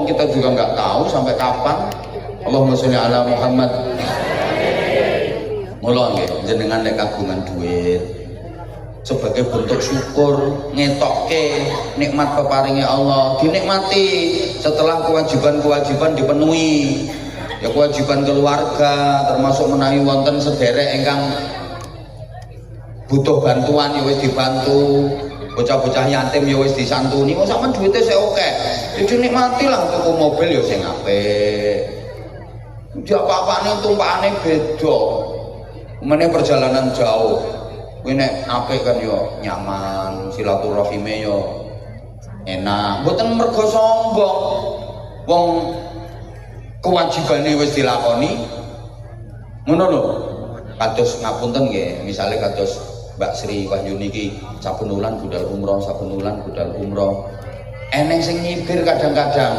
kita juga nggak tahu sampai kapan. Allahumma sholli ala Muhammad. Mula nggih jenengan nek kagungan duit sebagai bentuk syukur ngetokke nikmat peparinge Allah, dinikmati setelah kewajiban-kewajiban dipenuhi. Ya kewajiban keluarga termasuk menawi wonten sederek ingkang butuh bantuan ya wis dibantu, bocah-bocah yatim ya wis disantuni. Kok sampean duwite sik akeh, ya dinikmati lah. Tuku mobil ya sing apik, ya apa-apane tumpakane beda. Meneh perjalanan jauh kuwi nek apik kan yo nyaman, silaturahime yo enak, mboten mergo sombong. Wong kewajibane wis dilakoni ngono lho. Kados ngapunten nggih, misale kados Mbak Sri Wahyuni iki saben wulan budal umroh, saben wulan budal umroh. Eneng sing nyibir kadang-kadang